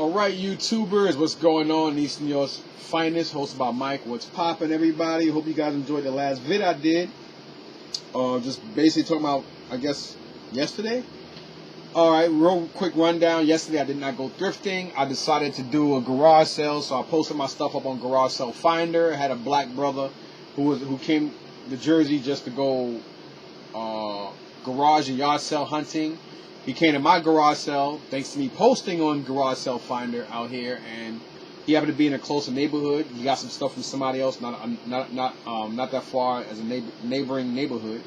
Alright, YouTubers, what's going on? East New York's finest, hosted by Mike. What's poppin', everybody? Hope you guys enjoyed the last vid I did. Just basically talking about, I guess, yesterday. Alright, real quick rundown. Yesterday I did not go thrifting. I decided to do a garage sale, so I posted my stuff up on Garage Sale Finder. I had a black brother who came to Jersey just to go garage and yard sale hunting. He came to my garage sale thanks to me posting on Garage Sale Finder out here, and he happened to be in a closer neighborhood. He got some stuff from somebody else, not that far as a neighboring neighborhood.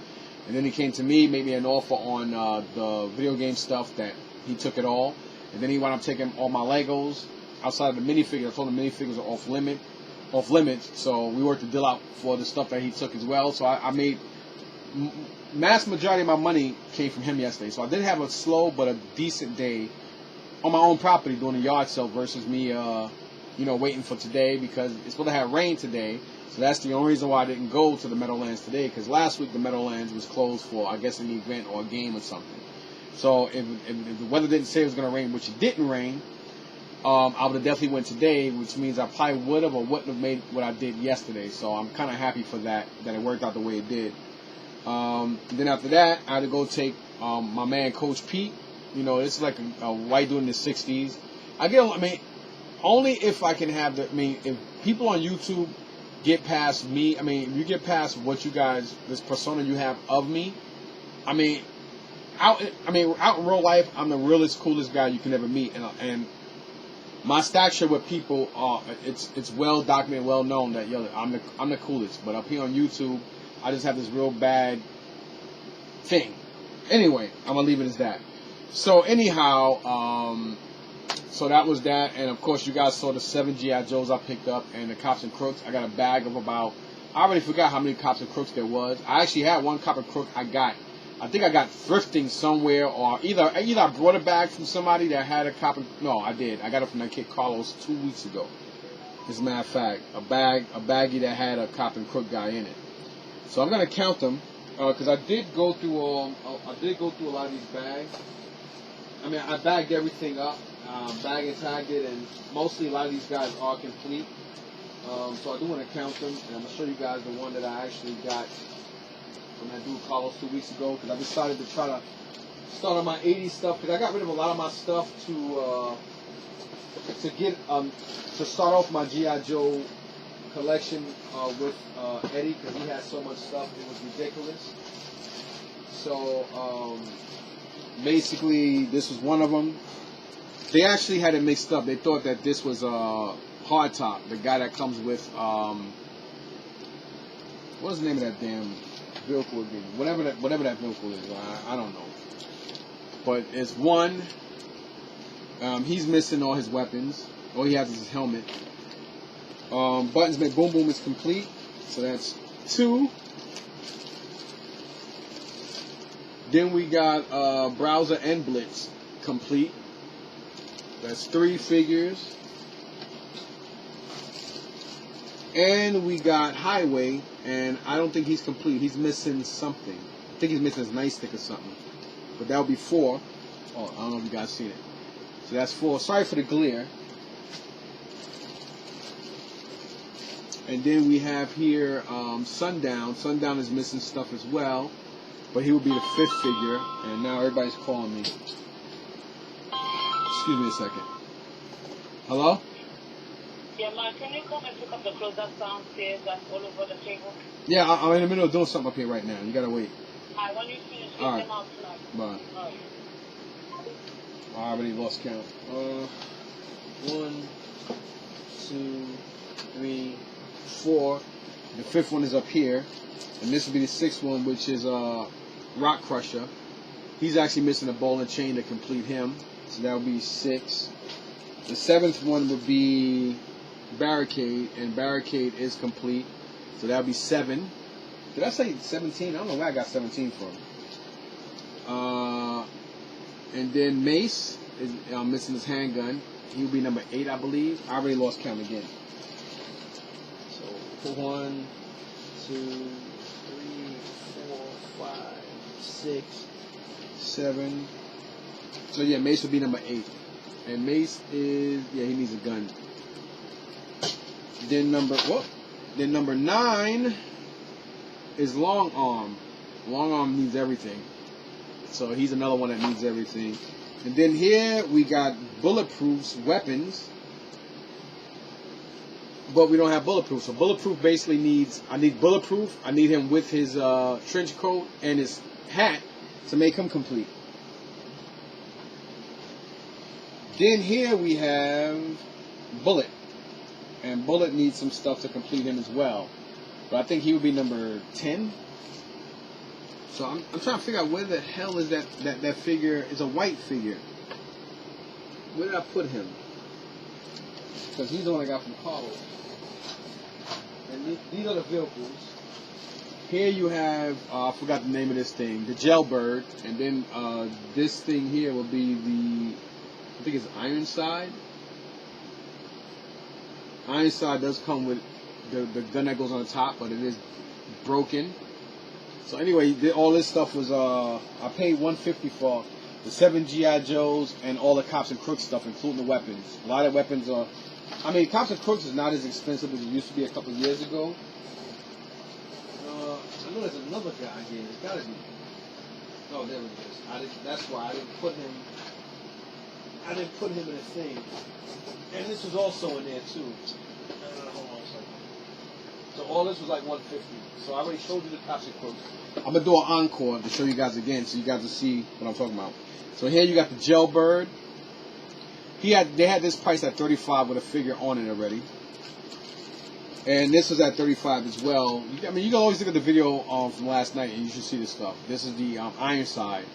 And then he came to me, made me an offer on the video game stuff that he took it all. And then he wound up taking all my Legos outside of the minifigures. I told him minifigures are off limits. So we worked the deal out for the stuff that he took as well. So I made mass majority of my money came from him yesterday. So I did have a slow but a decent day on my own property doing a yard sale versus me, waiting for today because it's supposed to have rain today. So that's the only reason why I didn't go to the Meadowlands today, because last week the Meadowlands was closed for, I guess, an event or a game or something. So if the weather didn't say it was going to rain, which it didn't rain, I would have definitely went today, which means I probably would have or wouldn't have made what I did yesterday. So I'm kind of happy for that it worked out the way it did. Then after that, I had to go take my man Coach Pete. This is like a white dude in the 60s. Only if I can have if people on YouTube get past me, if you get past what you guys, this persona you have of me, out in real life, I'm the realest, coolest guy you can ever meet, and my stature with people, it's well documented, well known that I'm the coolest. But up here on YouTube, I just have this real bad thing. Anyway, I'm gonna leave it as that. So anyhow, so that was that, and of course you guys saw the 7 G.I. Joes I picked up and the Cops and Crooks. I got a bag of about, I already forgot how many Cops and Crooks there was. I actually had one Cop and Crook I think I got thrifting somewhere, or either I brought a bag from somebody that had a Cop and, no, I did. I got it from that kid Carlos 2 weeks ago. As a matter of fact, a baggie that had a Cop and Crook guy in it. So I'm gonna count them, because I did go through a lot of these bags. I bagged everything up, bag and tagged it, and mostly a lot of these guys are complete. So I do want to count them, and I'm gonna show you guys the one that I actually got from that dude Carlos 2 weeks ago, because I decided to try to start on my 80s stuff, because I got rid of a lot of my stuff to start off my G.I. Joe collection with Eddie, because he had so much stuff, it was ridiculous. So basically this was one of them. They actually had it mixed up. They thought that this was Hardtop, the guy that comes with what is the name of that damn vehicle again? Whatever that vehicle is, I don't know. But it's one. He's missing all his weapons. All he has is his helmet. Buttons make boom boom is complete, so that's 2. Then we got Browser and Blitz complete. That's 3 figures. And we got Highway, and I don't think he's complete. He's missing something. I think he's missing his nightstick or something. But that'll be 4. Oh, I don't know if you guys seen it. So that's 4. Sorry for the glare. And then we have here Sundown. Sundown is missing stuff as well, but he will be the 5th figure. And now everybody's calling me. Excuse me a second. Hello? Yeah, Mark, can you come and pick up the clothes that's downstairs that's all over the table? Yeah, I'm in the middle of doing something up here right now. You gotta wait. Alright, when you finish, get them out tonight. Bye. Alright. I already lost count. 1, 2, 3, 4. The 5th one is up here, and this will be the 6th one, which is Rock Crusher. He's actually missing a ball and chain to complete him, so that would be 6. The 7th one would be Barricade, and Barricade is complete, so that would be 7. Did I say 17? I don't know where I got 17 from. And then Mace is missing his handgun. He will be number 8, I believe. I already lost count again. So 1, 2, 3, 4, 5, 6, 7. So yeah, Mace will be number 8. And Mace is, yeah, he needs a gun. Then number 9 is Long Arm. Long Arm needs everything. So he's another one that needs everything. And then here we got Bulletproof's weapons. But we don't have Bulletproof. So Bulletproof basically needs, I need Bulletproof. I need him with his trench coat and his hat to make him complete. Then here we have Bullet. And Bullet needs some stuff to complete him as well. But I think he would be number 10. So I'm trying to figure out where the hell is that figure. It's a white figure. Where did I put him? Because he's the one I got from Carlos. And these are the vehicles. Here you have, I forgot the name of this thing, the Jailbird. And then this thing here will be the, I think it's Ironside. Ironside does come with the gun that goes on the top, but it is broken. So anyway, all this stuff was, I paid $150 for the 7 G.I. Joes and all the Cops and Crooks stuff, including the weapons. A lot of weapons are, I mean, Cops and Crooks is not as expensive as it used to be a couple of years ago. I know there's another guy here. There's got to be. Oh, there he is. That's why I didn't put him. I didn't put him in a thing. And this was also in there too. Hold on a second. So all this was like $150. So I already showed you the Cops and Crooks. I'm gonna do an encore to show you guys again, so you guys will see what I'm talking about. So here you got the Jailbird. They had this price at $35 with a figure on it already. And this was at $35 as well. I mean, you can always look at the video from last night and you should see this stuff. This is the Ironside.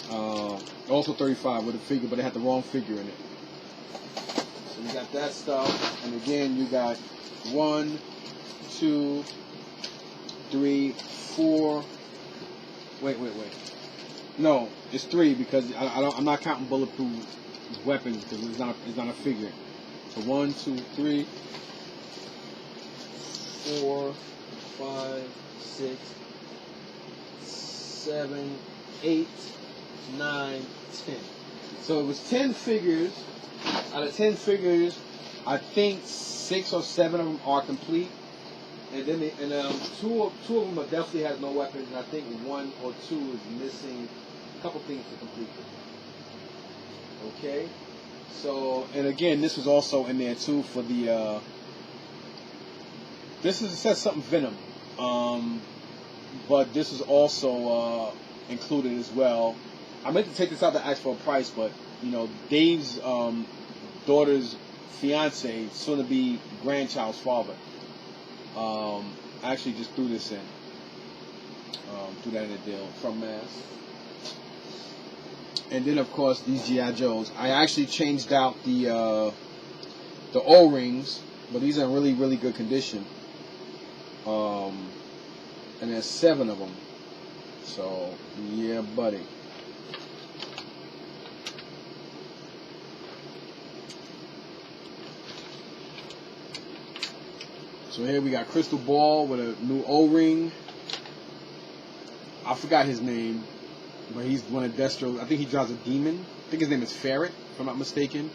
Also $35 with a figure, but it had the wrong figure in it. So you got that stuff. And again, you got 1, 2, 3, 4. Wait. No, it's 3 because I'm not counting Bulletproof weapons because it's not a figure. So 1, 2, 3, 4, 5, 6, 7, 8, 9, 10. So it was 10 figures. Out of 10 figures, I think 6 or 7 of them are complete. And then two of them definitely has no weapons, and I think 1 or 2 is missing a couple things to complete it. Okay, so and again, this was also in there too for the. It says something Venom, but this is also included as well. I meant to take this out to ask for a price, but you know, Dave's daughter's fiance, soon to be grandchild's father. I actually just threw this in. Threw that in a deal from Mass. And then of course these G.I. Joes. I actually changed out the O-rings, but these are in really, really good condition. And there's 7 of them. So yeah, buddy. So here we got Crystal Ball with a new O-ring. I forgot his name, but he's one of Destro's. I think he drives a demon. I think his name is Ferret, if I'm not mistaken.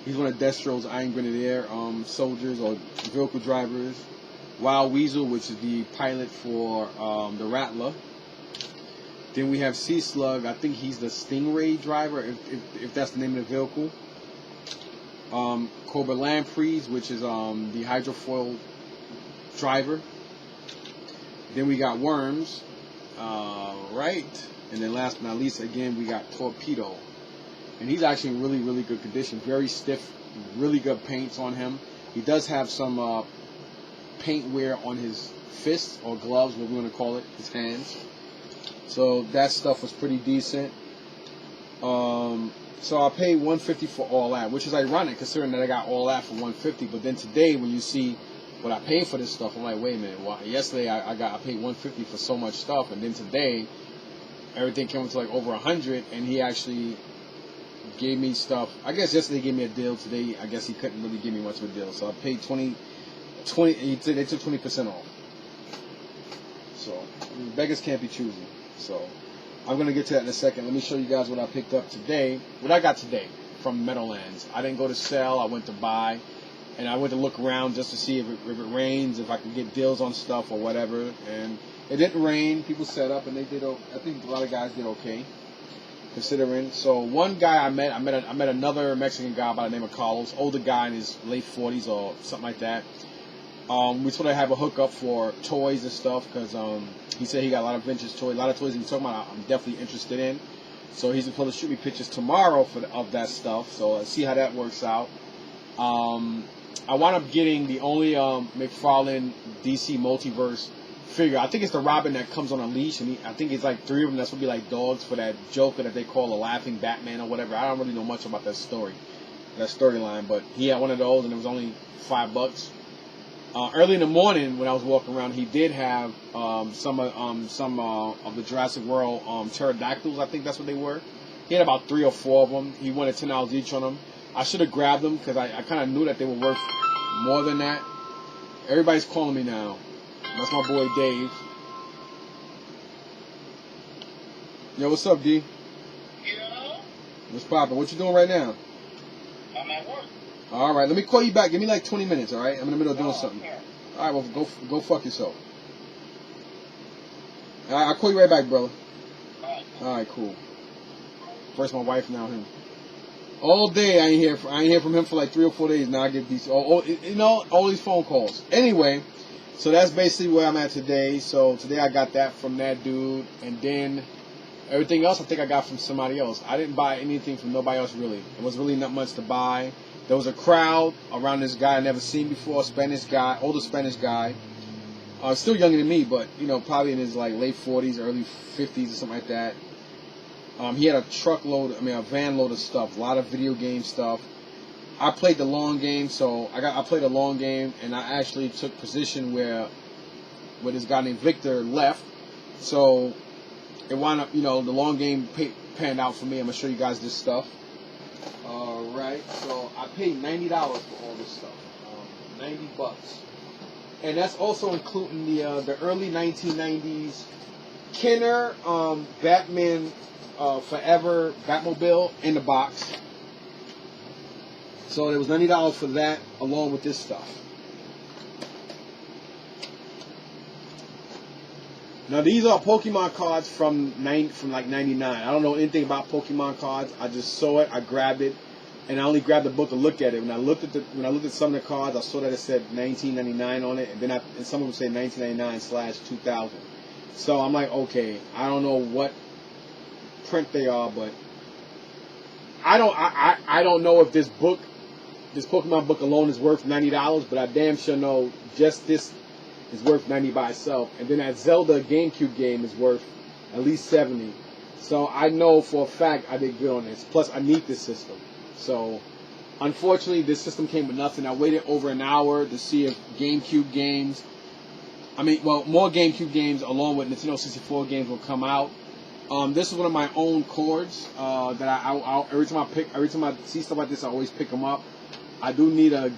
He's one of Destro's Iron Grenadier soldiers or vehicle drivers. Wild Weasel, which is the pilot for the Rattler. Then we have Sea Slug. I think he's the Stingray driver, if that's the name of the vehicle. Cobra Lampreys, which is the hydrofoil driver. Then we got Worms, right? And then last but not least, again, we got Torpedo. And he's actually in really, really good condition. Very stiff, really good paints on him. He does have some paint wear on his fists or gloves, what we want to call it, his hands. So that stuff was pretty decent. So I paid $150 for all that, which is ironic considering that I got all that for $150. But then today, when you see what I paid for this stuff, I'm like, wait a minute. Well, yesterday I paid $150 for so much stuff, and then today everything came to like over $100, and he actually gave me stuff. I guess yesterday he gave me a deal. Today, I guess he couldn't really give me much of a deal. So I paid 20. They took 20% off. So beggars can't be choosy. So I'm gonna get to that in a second. Let me show you guys what I picked up today. What I got today from Meadowlands. I didn't go to sell. I went to buy, and I went to look around just to see if it rains, if I could get deals on stuff or whatever. And it didn't rain. People set up, and they did. I think a lot of guys did okay, considering. So one guy I met another Mexican guy by the name of Carlos, older guy in his late 40s or something like that. We sort of have a hookup for toys and stuff because he said he got a lot of vintage toys, a lot of toys he was talking about. I'm definitely interested in. So he's supposed to shoot me pictures tomorrow of that stuff. So let's see how that works out. I wound up getting the only McFarlane DC Multiverse figure. I think it's the Robin that comes on a leash, and I think it's like 3 of them. That's supposed to be like dogs for that Joker that they call a laughing Batman or whatever. I don't really know much about that storyline, but he had one of those, and it was only $5. Early in the morning when I was walking around, he did have some of the Jurassic World pterodactyls. I think that's what they were. He had about 3 or 4 of them. He wanted $10 each on them. I should have grabbed them because I kind of knew that they were worth more than that. Everybody's calling me now. That's my boy Dave. Yo, what's up, D? Yeah. What's poppin'? What you doing right now? I'm at work. All right, let me call you back. Give me like 20 minutes, all right? I'm in the middle of doing something. Okay. All right, well, go fuck yourself. All right, I'll call you right back, brother. All right, cool. First my wife, now him. All day I ain't hear from him for like 3 or 4 days. Now I get these, all these phone calls. Anyway, so that's basically where I'm at today. So today I got that from that dude, and then everything else I think I got from somebody else. I didn't buy anything from nobody else really. It was really not much to buy. There was a crowd around this guy I never seen before, Spanish guy, older Spanish guy. Still younger than me, but probably in his like late 40s, early 50s or something like that. He had a van load of stuff, a lot of video game stuff. I played the long game, so I played a long game, and I actually took position where this guy named Victor left. So it wound up, the long game panned out for me. I'm gonna show you guys this stuff. Alright, so I paid $90 for all this stuff. $90. And that's also including the early 1990s Kenner Batman Forever Batmobile in the box. So it was $90 for that along with this stuff. Now these are Pokemon cards from like 99. I don't know anything about Pokemon cards. I just saw it, I grabbed it, and I only grabbed the book to look at it. When I looked at some of the cards, I saw that it said 1999 on it, and then some of them say 1999/2000. So I'm like, okay, I don't know what print they are, but I don't know if this Pokemon book alone is worth $90, but I damn sure know just this is worth $90 by itself, and then that Zelda GameCube game is worth at least $70. So I know for a fact I did good on this. Plus, I need this system. So, unfortunately, this system came with nothing. I waited over an hour to see if GameCube games, more GameCube games along with Nintendo 64 games will come out. This is one of my own cords that I every time I see stuff like this, I always pick them up. I do need a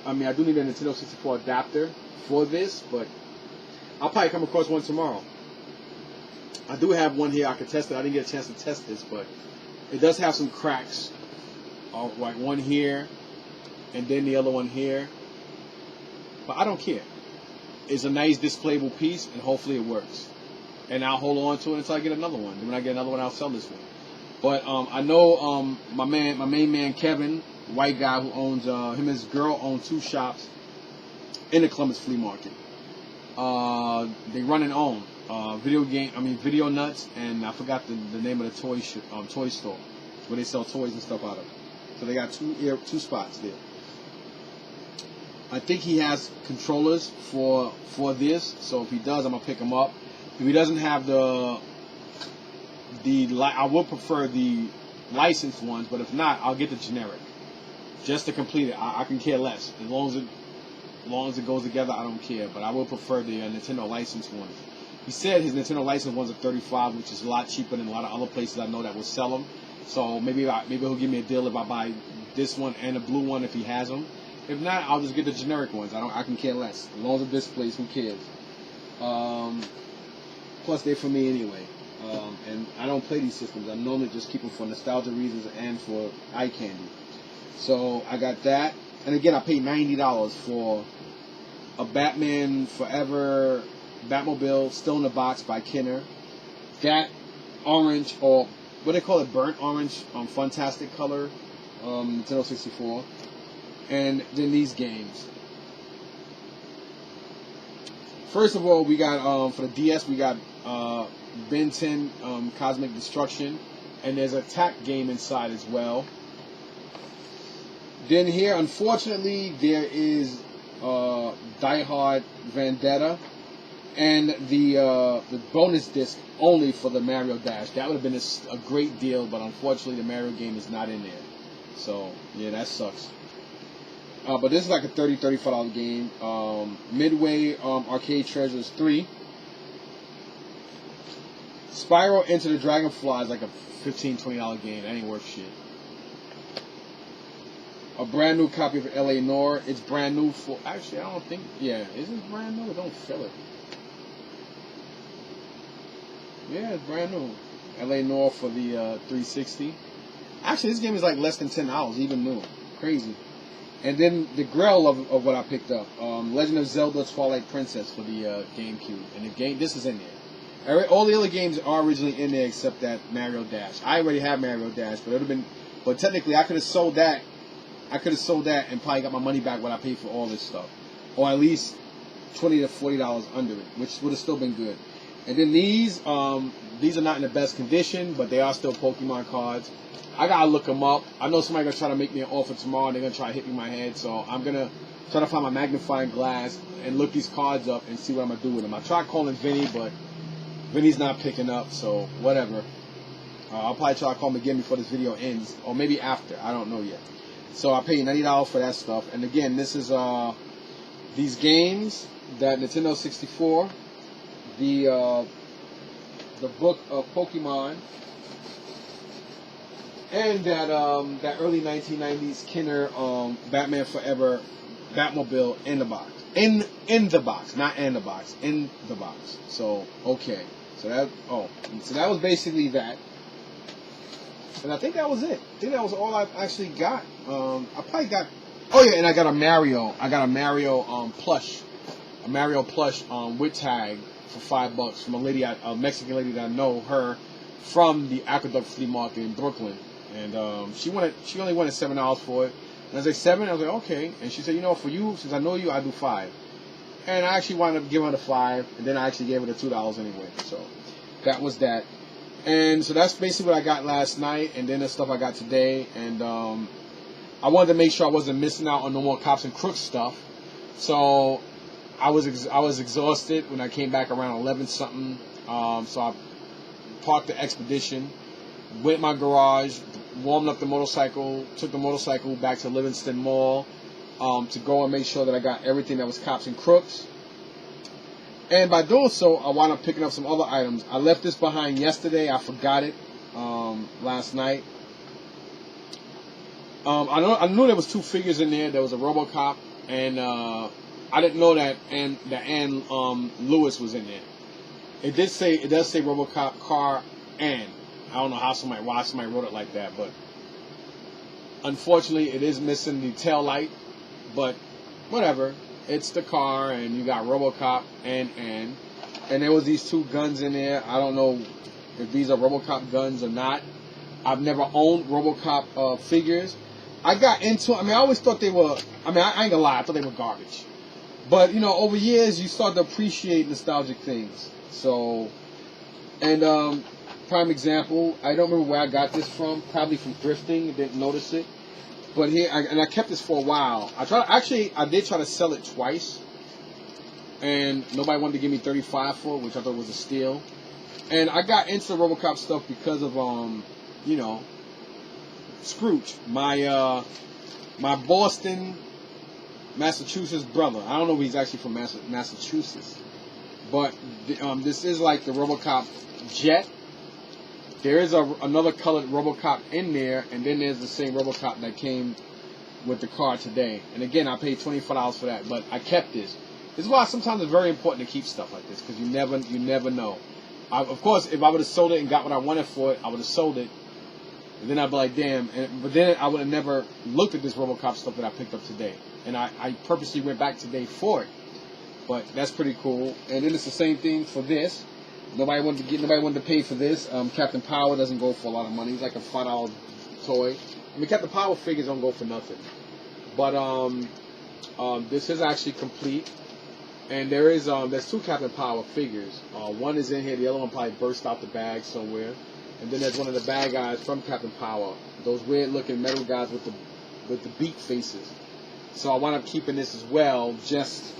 Nintendo 64 adapter for this, but I'll probably come across one tomorrow. I do have one here. I can test it. I didn't get a chance to test this, but it does have some cracks. Like one here, and then the other one here. But I don't care. It's a nice displayable piece, and hopefully it works. And I'll hold on to it until I get another one. Then when I get another one, I'll sell this one. But I know my main man Kevin, white guy who owns him and his girl own 2 shops in the Columbus Flea Market. They run and own Video Nuts, and I forgot the name of the toy store where they sell toys and stuff out of. So they got 2 spots there. I think he has controllers for this, so if he does, I'm gonna pick him up. If he doesn't have I would prefer the licensed ones, but if not, I'll get the generic just to complete it. I can care less as long as it goes together. I don't care, but I will prefer the Nintendo licensed ones. He said his Nintendo licensed ones are $35, which is a lot cheaper than a lot of other places I know that will sell them. So maybe he'll give me a deal if I buy this one and the blue one if he has them. If not, I'll just get the generic ones. I can care less. As long as it displays, who cares? Plus, they're for me anyway. And I don't play these systems. I normally just keep them for nostalgia reasons and for eye candy. So I got that. And again, I paid $90 for a Batman Forever Batmobile, still in the box by Kenner. That orange, or what they call it, burnt orange, fantastic color, Nintendo 64. And then these games. First of all, we got, for the DS, we got Ben 10 Cosmic Destruction. And there's a attack game inside as well. Then here, unfortunately, there is Die Hard Vendetta and the bonus disc only for the Mario Dash. That would have been a great deal, but unfortunately, the Mario game is not in there. So yeah, that sucks. But this is like a $30-$35 game. Midway Arcade Treasures 3. Spyro Into the Dragonfly is like a $15-$20 game. That ain't worth shit. A brand new copy of L.A. Noire. It's brand new for... Actually, I don't think... Yeah, is it brand new? Don't fill it. Yeah, it's brand new. L.A. Noire for the 360. Actually, this game is like less than $10, even new. Crazy. And then the grail of what I picked up. Legend of Zelda Twilight Princess for the GameCube. And the game... This is in there. All the other games are originally in there except that Mario Dash. I already have Mario Dash, but it would have been... But technically, I could have sold that. And probably got my money back what I paid for all this stuff. Or at least $20 to $40 under it, which would have still been good. And then these are not in the best condition, but they are still Pokemon cards. I gotta look them up. I know somebody's gonna try to make me an offer tomorrow, and they're gonna try to hit me in my head, so I'm gonna try to find my magnifying glass and look these cards up and see what I'm gonna do with them. I tried calling Vinny, but Vinny's not picking up, so whatever. I'll probably try to call him again before this video ends, or maybe after. I don't know yet. So I paid $90 for that stuff. And again, this is these games, that Nintendo 64, the book of Pokemon, and that early 1990s Kenner Batman Forever Batmobile in the box. In the box, not in the box, in the box. So okay. So that was basically that. And I think that was it. I think that was all I actually got. I probably got... Oh, yeah, and I got a Mario. Plush. A Mario plush with tag for $5 from a Mexican lady that I know her from the Aqueduct Flea Market in Brooklyn. And she only wanted $7 for it. And I was like, $7? I was like, okay. And she said, you know, for you, since I know you, I do $5. And I actually wound up giving her the $5. And then I actually gave her the $2 anyway. So that was that. And so that's basically what I got last night, and then the stuff I got today. And I wanted to make sure I wasn't missing out on no more Cops and Crooks stuff. So I was exhausted when I came back around 11-something. So I parked the Expedition, went in my garage, warmed up the motorcycle, took the motorcycle back to Livingston Mall to go and make sure that I got everything that was Cops and Crooks. And by doing so, I wound up picking up some other items. I left this behind yesterday. I forgot it last night. I knew there was 2 figures in there. There was a Robocop, and I didn't know that Ann Lewis was in there. It does say Robocop car Ann. I don't know why somebody wrote it like that, but unfortunately, it is missing the tail light. But whatever. It's the car, and you got Robocop and there was these 2 guns in there. I don't know if these are Robocop guns or not. I've never owned Robocop figures. I got into I always thought they were, I ain't gonna lie, I thought they were garbage. But, you know, over years, you start to appreciate nostalgic things. So, and prime example, I don't remember where I got this from, probably from thrifting, didn't notice it. But here, I kept this for a while. I did try to sell it twice, and nobody wanted to give me $35 for it, which I thought was a steal. And I got into Robocop stuff because of, you know, Scrooge, my Boston, Massachusetts brother. I don't know if he's actually from Massachusetts, but this is like the Robocop jet. There is another colored Robocop in there, and then there's the same Robocop that came with the car today. And again, I paid $25 for that, but I kept this. This is why sometimes it's very important to keep stuff like this, because you never know. Of course, if I would have sold it and got what I wanted for it, I would have sold it. And then I'd be like, damn. But then I would have never looked at this Robocop stuff that I picked up today. And I purposely went back today for it. But that's pretty cool. And then it's the same thing for this. Nobody wanted to pay for this. Captain Power doesn't go for a lot of money. It's like a $5 toy. I mean, Captain Power figures don't go for nothing. But this is actually complete. And there's two Captain Power figures. One is in here. The other one probably burst out the bag somewhere. And then there's one of the bad guys from Captain Power. Those weird-looking metal guys with the beak faces. So I wound up keeping this as well, just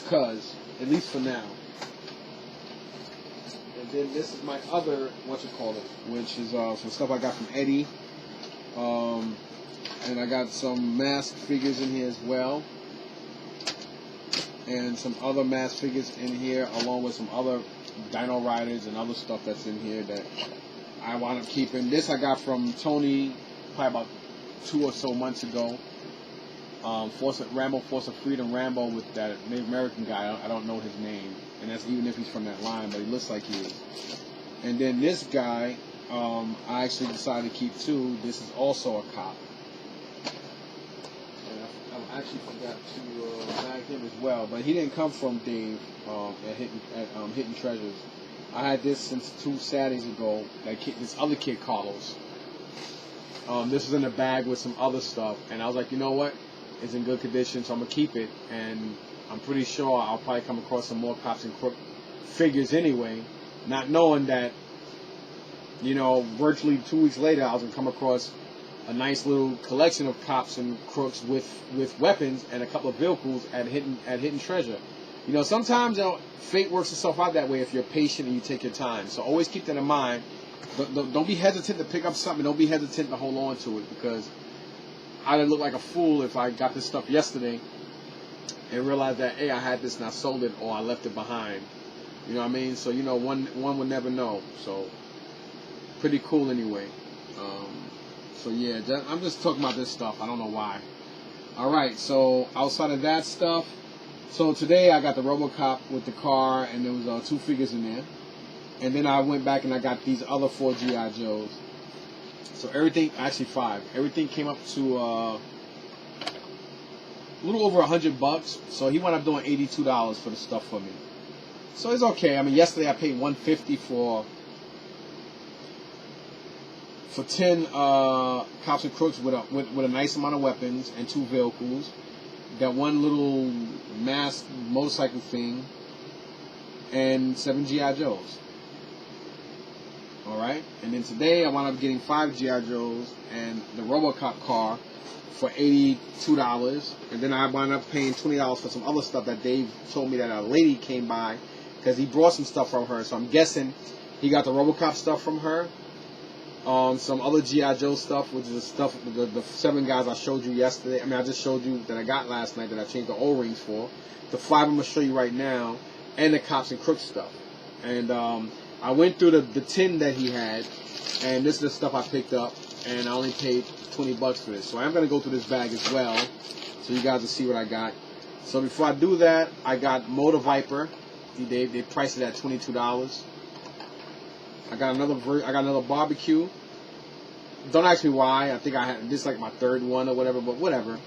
cause, at least for now. And then this is my other, which is some stuff I got from Eddie. And I got some masked figures in here as well. And some other masked figures in here, along with some other Dino Riders and other stuff that's in here that I wound up keeping. This I got from Tony probably about 2 or so months ago. Force of Freedom Rambo with that Native American guy. I don't know his name, and that's even if he's from that line, but he looks like he is. And then this guy, I actually decided to keep too. This is also a cop. And I actually forgot to bag him as well, but he didn't come from Dave at Hidden Treasures. I had this since 2 Saturdays ago. This other kid, Carlos. This was in a bag with some other stuff, and I was like, you know what? It's in good condition, so I'm gonna keep it. And I'm pretty sure I'll probably come across some more Cops and Crook figures anyway, not knowing that, you know, virtually 2 weeks later, I was gonna come across a nice little collection of Cops and Crooks with weapons and a couple of vehicles at Hidden Treasure. You know, sometimes, you know, fate works itself out that way if you're patient and you take your time. So always keep that in mind. Don't be hesitant to pick up something. Don't be hesitant to hold on to it, because I'd look like a fool if I got this stuff yesterday and realized that, hey, I had this and I sold it, or I left it behind. You know what I mean? So, you know, one would never know. So, pretty cool anyway. So, yeah, I'm just talking about this stuff. I don't know why. All right, so outside of that stuff, so today I got the Robocop with the car, and there was 2 figures in there. And then I went back and I got these other 4 G.I. Joes. So everything, actually 5. Everything came up to a little over $100. So he wound up doing $82 for the stuff for me. So it's okay. I mean, yesterday I paid $150 for 10 Cops and Crooks with a nice amount of weapons and 2 vehicles. That one little masked motorcycle thing, and 7 G.I. Joes. Alright, and then today I wound up getting 5 G.I. Joes and the Robocop car for $82. And then I wound up paying $20 for some other stuff that Dave told me that a lady came by, because he brought some stuff from her. So I'm guessing he got the Robocop stuff from her. Some other G.I. Joe stuff, which is the stuff, the 7 guys I showed you yesterday. I mean, I just showed you that I got last night that I changed the O-rings for. The 5 I'm going to show you right now, and the Cops and Crooks stuff. And I went through the tin that he had, and this is the stuff I picked up, and I only paid $20 for this. So I'm going to go through this bag as well, so you guys will see what I got. So before I do that, I got Motor Viper. They priced it at $22. I got another barbecue. Don't ask me why. I think I had this, like my 3rd one or whatever, but whatever.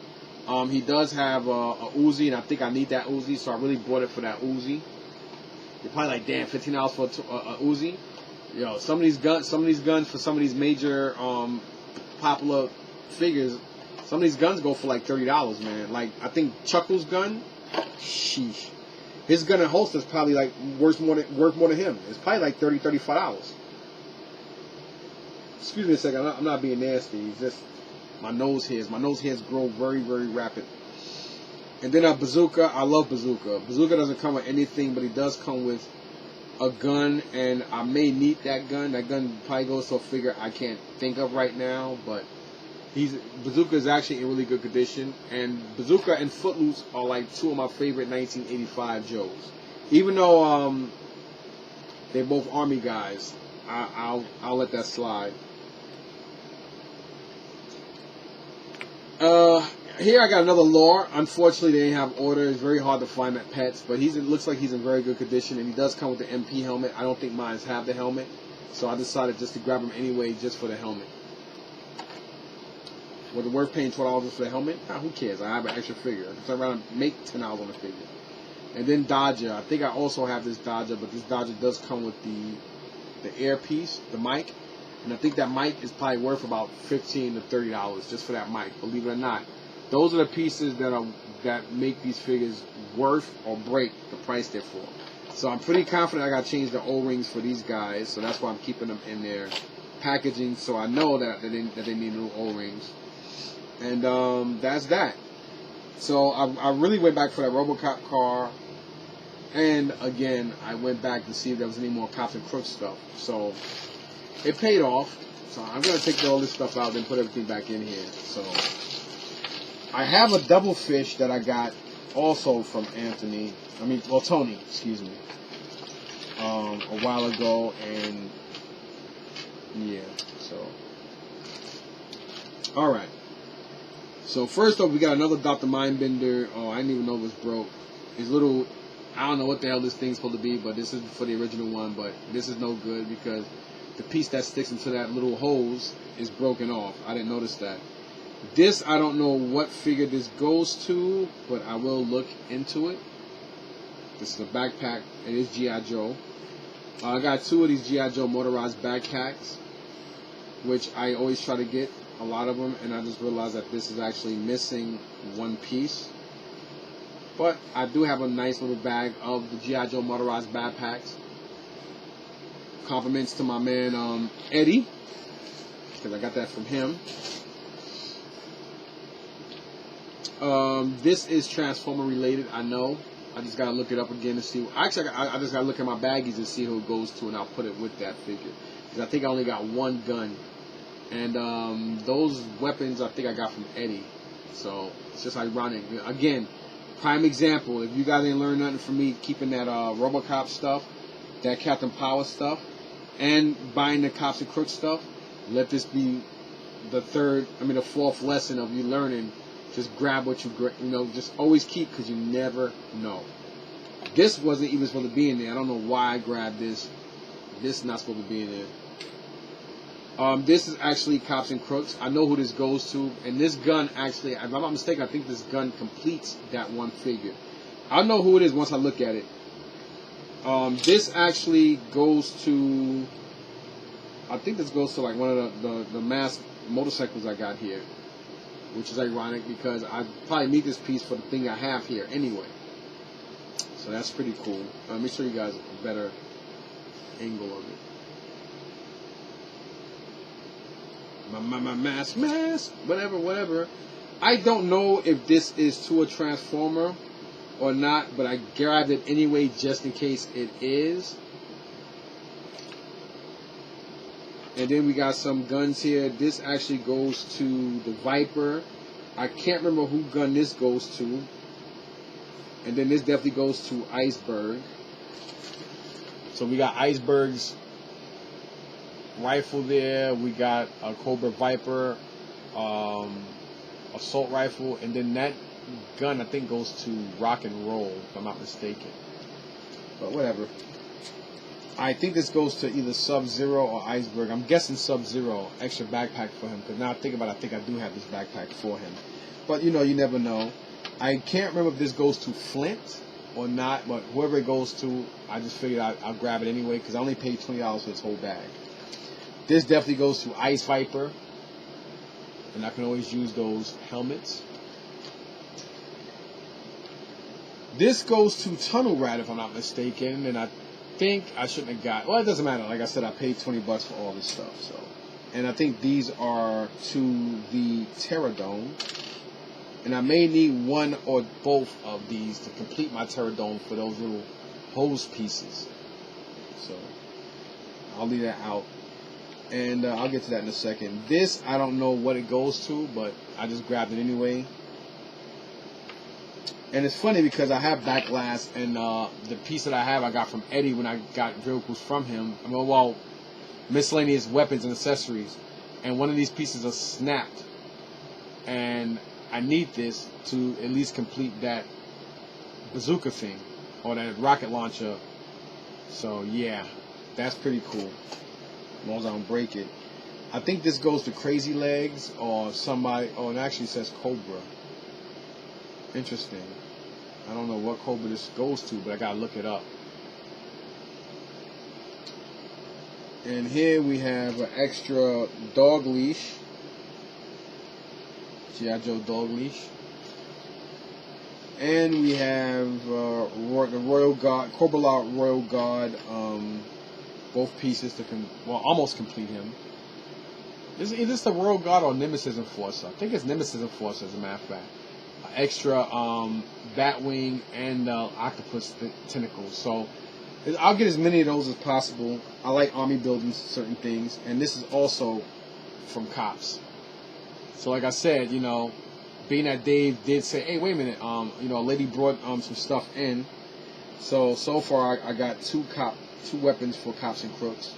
He does have a Uzi, and I think I need that Uzi, so I really bought it for that Uzi. You're probably like, damn, $15 for a Uzi. Yo, some of these guns for some of these major popular figures, some of these guns go for like $30, man. Like, I think Chuckle's gun, sheesh. His gun and holster is probably like worth more than him. It's probably like $30, $35. Excuse me a second. I'm not being nasty. It's just my nose hairs. My nose hairs grow very, very rapid. And then a bazooka. I love bazooka. Bazooka doesn't come with anything, but it does come with a gun, and I may need that gun. That gun probably goes to a figure I can't think of right now, but bazooka is actually in really good condition. And bazooka and Footloose are like 2 of my favorite 1985 Joes. Even though they're both Army guys, I'll let that slide. here I got another lore. Unfortunately, they didn't have order. It's very hard to find at Pets, but it looks like he's in very good condition, and he does come with the MP helmet. I don't think mines have the helmet, so I decided just to grab him anyway, just for the helmet. Was it worth paying $12 for the helmet? Nah, who cares? I have an extra figure. So I'd rather make $10 on a figure. And then Dodger. I think I also have this Dodger, but this Dodger does come with the earpiece, the mic. And I think that mic is probably worth about $15 to $30 just for that mic. Believe it or not, those are the pieces that make these figures worth or break the price they're for. So I'm pretty confident I got to change the O-rings for these guys. So that's why I'm keeping them in their packaging. So I know that they need new O-rings. And that's that. So I really went back for that Robocop car. And again, I went back to see if there was any more Cops and Crooks stuff. So it paid off. So I'm going to take all this stuff out and put everything back in here. So I have a double fish that I got also from Tony, excuse me, a while ago. And yeah, so. All right. So first off, we got another Dr. Mindbender. Oh, I didn't even know it was broke. His little, I don't know what the hell this thing's supposed to be, but this is for the original one. But this is no good because the piece that sticks into that little hose is broken off. I didn't notice that. This, I don't know what figure this goes to, but I will look into it. This is a backpack. It is G.I. Joe. I got 2 of these G.I. Joe Motorized Backpacks, which I always try to get. A lot of them, and I just realized that this is actually missing one piece. But I do have a nice little bag of the G.I. Joe Motorized Backpacks. Compliments to my man Eddie, because I got that from him. This is Transformer related, I know. I just gotta look it up again to see. Actually, I just gotta look at my baggies and see who it goes to, and I'll put it with that figure. Because I think I only got one gun. And those weapons I think I got from Eddie. So it's just ironic. Again, prime example. If you guys didn't learn nothing from me keeping that Robocop stuff, that Captain Power stuff, and buying the Cops and Crooks stuff, let this be the fourth lesson of you learning. Just grab what just always keep, because you never know. This wasn't even supposed to be in there. I don't know why I grabbed this. This is not supposed to be in there. This is actually Cops and Crooks. I know who this goes to. And this gun actually, if I'm not mistaken, I think this gun completes that one figure. I'll know who it is once I look at it. This actually goes to, I think this goes to like one of the mass motorcycles I got here. Which is ironic because I probably need this piece for the thing I have here anyway. So that's pretty cool. Let me show you guys a better angle of it. My mask, whatever. I don't know if this is to a Transformer or not, but I grabbed it anyway just in case it is. And then we got some guns here. This actually goes to the Viper. I can't remember who gun this goes to. And then this definitely goes to Iceberg. So we got Iceberg's rifle there. We got a Cobra Viper assault rifle. And then that gun I think goes to Rock and Roll, if I'm not mistaken. But whatever. I think this goes to either Sub-Zero or Iceberg. I'm guessing Sub-Zero. Extra backpack for him. Because now I think about it, I think I do have this backpack for him. But, you never know. I can't remember if this goes to Flint or not. But whoever it goes to, I just figured I'll grab it anyway. Because I only paid $20 for this whole bag. This definitely goes to Ice Viper. And I can always use those helmets. This goes to Tunnel Rat, if I'm not mistaken. And I think I shouldn't have got, well, it doesn't matter. Like I said, I paid $20 for all this stuff. So, and I think these are to the Pterodome, and I may need one or both of these to complete my Pterodome for those little hose pieces. So I'll leave that out, and I'll get to that in a second. This, I don't know what it goes to, but I just grabbed it anyway. And it's funny because I have Backlash, and the piece that I got from Eddie when I got vehicles from him. miscellaneous weapons and accessories. And one of these pieces are snapped. And I need this to at least complete that bazooka thing or that rocket launcher. So yeah, that's pretty cool. As long as I don't break it. I think this goes to Crazy Legs or somebody. Oh, it actually says Cobra. Interesting. I don't know what Cobra this goes to, but I gotta look it up. And here we have an extra dog leash. G.I. Joe dog leash. And we have the Royal Guard, Cobra Royal Guard, both pieces to almost complete him. Is this the Royal Guard or Nemesis Enforcer? I think it's Nemesis Enforcer, as a matter of fact. Extra Batwing and Octopus tentacles. So I'll get as many of those as possible. I like army building certain things, and this is also from Cops. So like I said, you know, being that Dave did say, hey, wait a minute, you know, a lady brought some stuff in. So far I got two weapons for Cops and Crooks.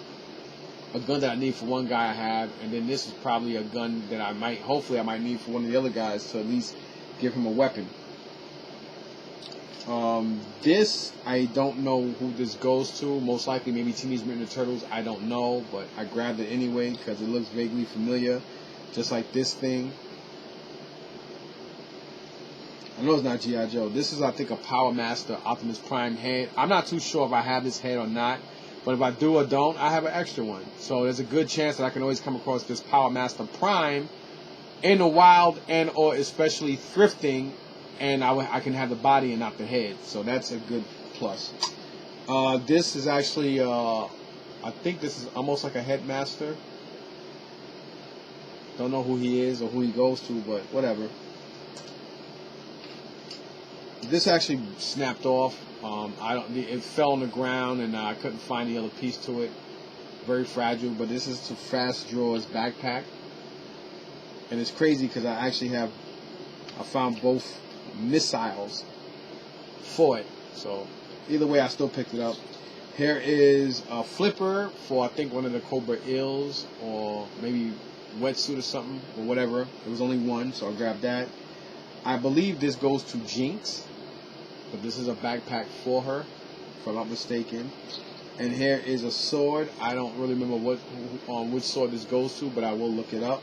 A gun that I need for one guy I have, and then this is probably a gun that hopefully I might need for one of the other guys to at least give him a weapon. This, I don't know who this goes to. Most likely maybe Teenage Mutant Ninja Turtles, I don't know, but I grabbed it anyway because it looks vaguely familiar, just like this thing. I know it's not G.I. Joe. This is, I think, a Power Master Optimus Prime head. I'm not too sure if I have this head or not, but if I do or don't, I have an extra one. So there's a good chance that I can always come across this Power Master Prime in the wild and or especially thrifting, and I can have the body and not the head. So that's a good plus. This is actually, I think this is almost like a headmaster. Don't know who he is or who he goes to, but whatever. This actually snapped off. It fell on the ground, and I couldn't find the other piece to it. Very fragile, but this is to Fast Draw's backpack, and it's crazy because I found both missiles for it. So either way, I still picked it up. Here is a flipper for I think one of the Cobra Ills or maybe wetsuit or something or whatever. It was only one, so I grabbed that. I believe this goes to Jinx, but this is a backpack for her, if I'm not mistaken. And here is a sword. I don't really remember which sword this goes to, but I will look it up.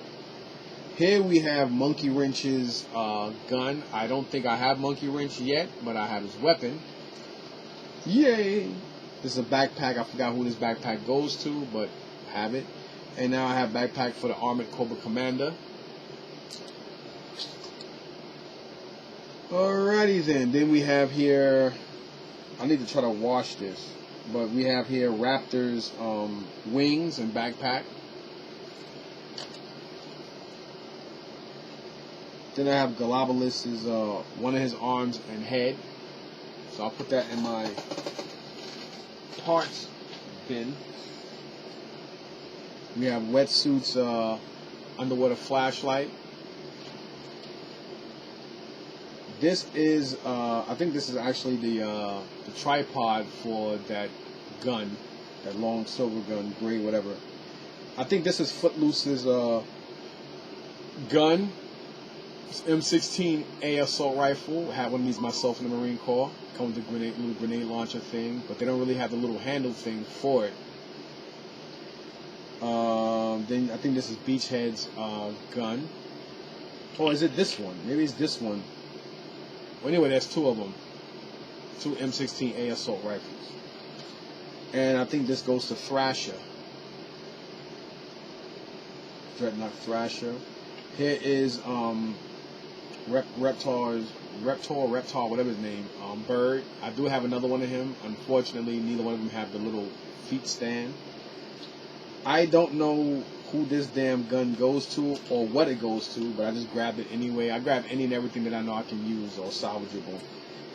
Here we have Monkey Wrench's gun. I don't think I have Monkey Wrench yet, but I have his weapon. Yay! This is a backpack. I forgot who this backpack goes to, but I have it. And now I have backpack for the Armored Cobra Commander. Alrighty then. Then we have here, I need to try to wash this, but we have here Raptor's wings and backpack. Then I have Galobolus's one of his arms and head. So I'll put that in my parts bin. We have Wetsuit's underwater flashlight. This is, I think this is actually the tripod for that gun, that long silver gun, gray, whatever. I think this is Footloose's gun. It's M16A assault rifle. I had one of these myself in the Marine Corps. Comes with the little grenade launcher thing, but they don't really have the little handle thing for it. Then I think this is Beachhead's gun. Or is it this one? Maybe it's this one. Well, anyway, there's two of them. Two M16A assault rifles. And I think this goes to Thrasher. Dreadnought Thrasher. Here is Reptar, whatever his name, Bird. I do have another one of him. Unfortunately, neither one of them have the little feet stand. I don't know who this damn gun goes to or what it goes to, but I just grabbed it anyway. I grabbed any and everything that I know I can use or salvageable.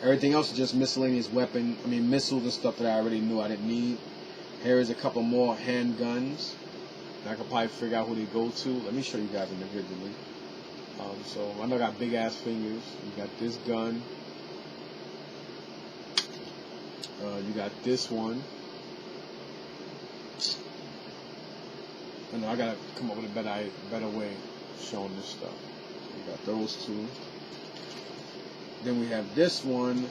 Everything else is just miscellaneous missiles and stuff that I already knew I didn't need. Here is a couple more handguns. I could probably figure out who they go to. Let me show you guys individually. So I know I got big ass fingers. You got this gun. You got this one. I know I gotta come up with a better way of showing this stuff. You got those two. Then we have this one.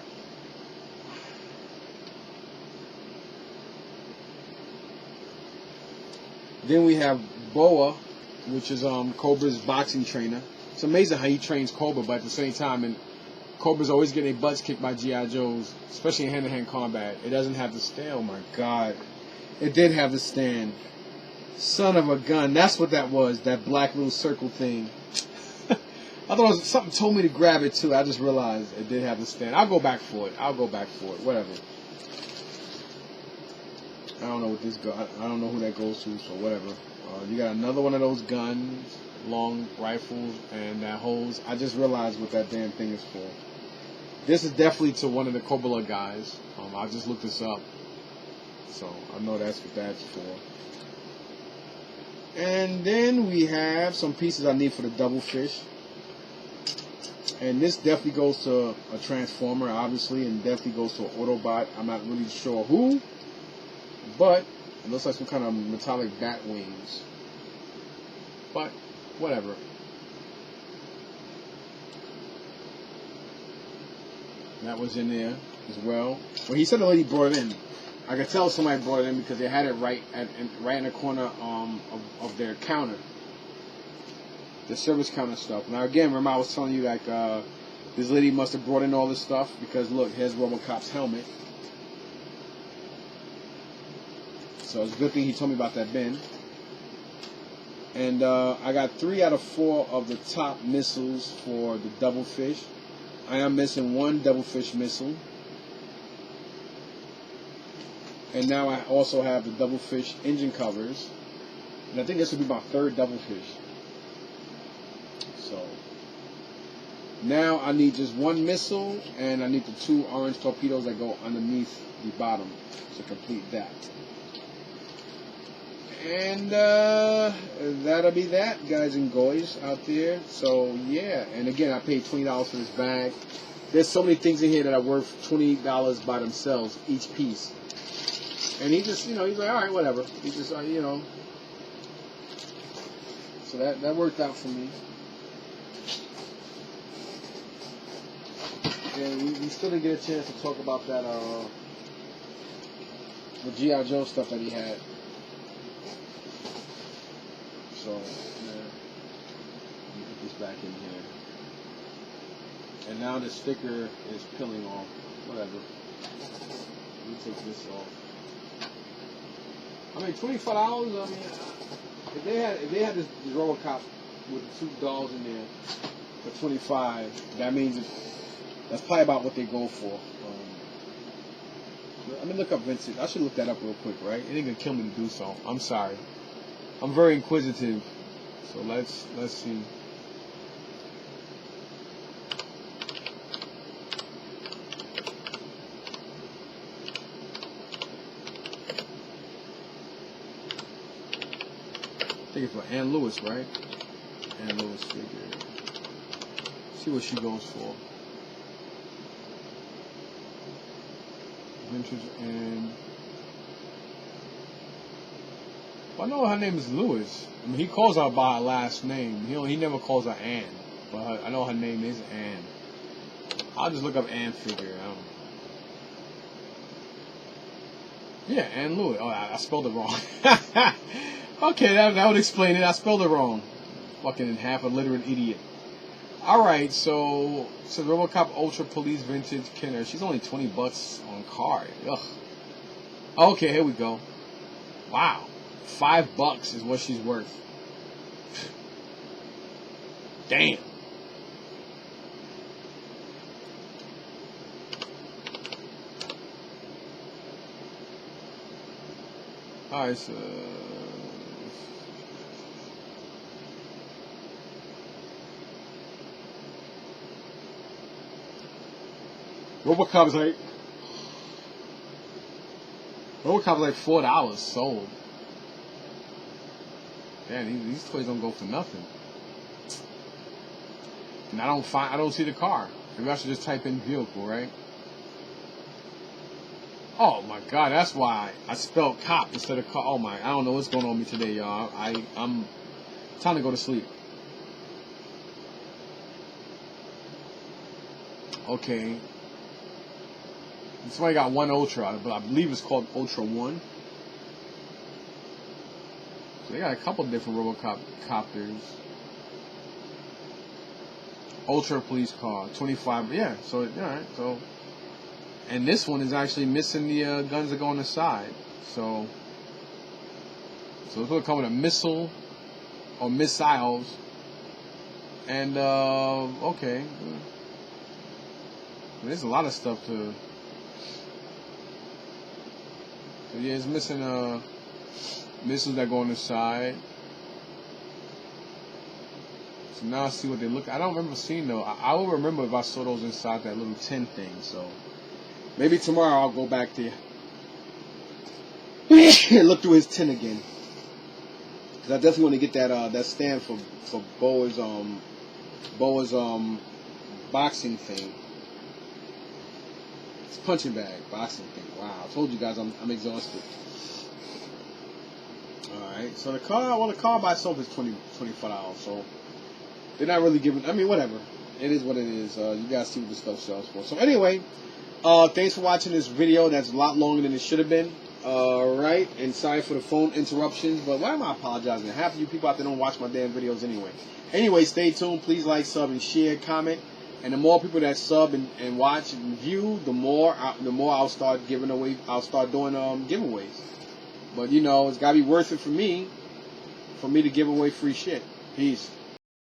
Then we have Boa, which is Cobra's boxing trainer. It's amazing how he trains Cobra, but at the same time, and Cobra's always getting their butts kicked by G.I. Joes, especially in hand-to-hand combat. It doesn't have the stand. Oh my God. It did have the stand. Son of a gun. That's what that was, that black little circle thing. I thought it was, something told me to grab it too. I just realized it did have the stand. I'll go back for it. Whatever. I don't know what this go. I don't know who that goes to, so whatever. You got another one of those guns, long rifles, and that hose. I just realized what that damn thing is for. This is definitely to one of the Cobra guys. I just looked this up, so I know that's what that's for. And then we have some pieces I need for the double fish. And this definitely goes to a Transformer, obviously, and definitely goes to an Autobot. I'm not really sure who, but it looks like some kind of metallic bat wings. But, whatever. That was in there as well. Well, he said the lady brought it in. I could tell somebody brought it in because they had it right in the corner of their counter. The service counter stuff. Now again, remember I was telling you like this lady must have brought in all this stuff because look, here's Robocop's helmet. So it's a good thing he told me about that bin. And I got 3 out of 4 of the top missiles for the double fish. I am missing 1 double fish missile. And now I also have the double fish engine covers. And I think this would be my 3rd double fish. So now I need just 1 missile, and I need the 2 orange torpedoes that go underneath the bottom to complete that. And that'll be that, guys and guys out there. So yeah, and again, I paid $20 for this bag. There's so many things in here that are worth $20 by themselves each piece. And he just, he's like, all right, whatever. He just, So that worked out for me. And we still didn't get a chance to talk about that, the G.I. Joe stuff that he had. So, yeah. Let me put this back in here. And now the sticker is peeling off. Whatever. Let me take this off. I mean, $25. I mean, if they had this Robocop with the 2 dolls in there for $25, that means that's probably about what they go for. Let me look up vintage. I should look that up real quick, right? It ain't gonna kill me to do so. I'm sorry. I'm very inquisitive. So let's see. I think it's for Ann Lewis, right? Ann Lewis figure. See what she goes for. Vintage and well, I know her name is Lewis. I mean, he calls her by her last name. He never calls her Ann, but I know her name is Ann. I'll just look up Ann figure. Yeah, Ann Lewis. Oh, I spelled it wrong. Okay, that would explain it. I spelled it wrong. Fucking half illiterate idiot. Alright, so Robocop Ultra Police Vintage Kenner. She's only $20 on card. Ugh. Okay, here we go. Wow. $5 is what she's worth. Damn. Alright, so Robocop's like $4 sold. Man, these toys don't go for nothing. And I don't see the car. Maybe I should just type in vehicle, right? Oh my God, that's why I spelled cop instead of car. Oh my, I don't know what's going on with me today, y'all. I'm time to go to sleep. Okay. Somebody got one Ultra, but I believe it's called Ultra 1. So they got a couple different Robocop copters. Ultra police car, 25. Yeah, so alright. So, and this one is actually missing the guns that go on the side. So it's going to come with a missile or missiles. And okay, there's a lot of stuff to. So yeah, it's missing missiles that go on the side. So now I see what they look. I don't remember seeing though. I will remember if I saw those inside that little tin thing. So maybe tomorrow I'll go back there and look through his tin again. Cause I definitely want to get that stand for Boa's boxing thing. It's punching bag boxing thing. Wow, I told you guys I'm exhausted. Alright, so the car by itself is $25, so they're not really giving, I mean, whatever. It is what it is. You guys see what this stuff sells for. So anyway, thanks for watching this video. That's a lot longer than it should have been. Alright, and sorry for the phone interruptions, but why am I apologizing? Half of you people out there don't watch my damn videos anyway. Anyway, stay tuned. Please like, sub, and share, comment. And the more people that sub and watch and view, the more I'll start giving away. I'll start doing giveaways. But you know, it's gotta be worth it for me to give away free shit. Peace.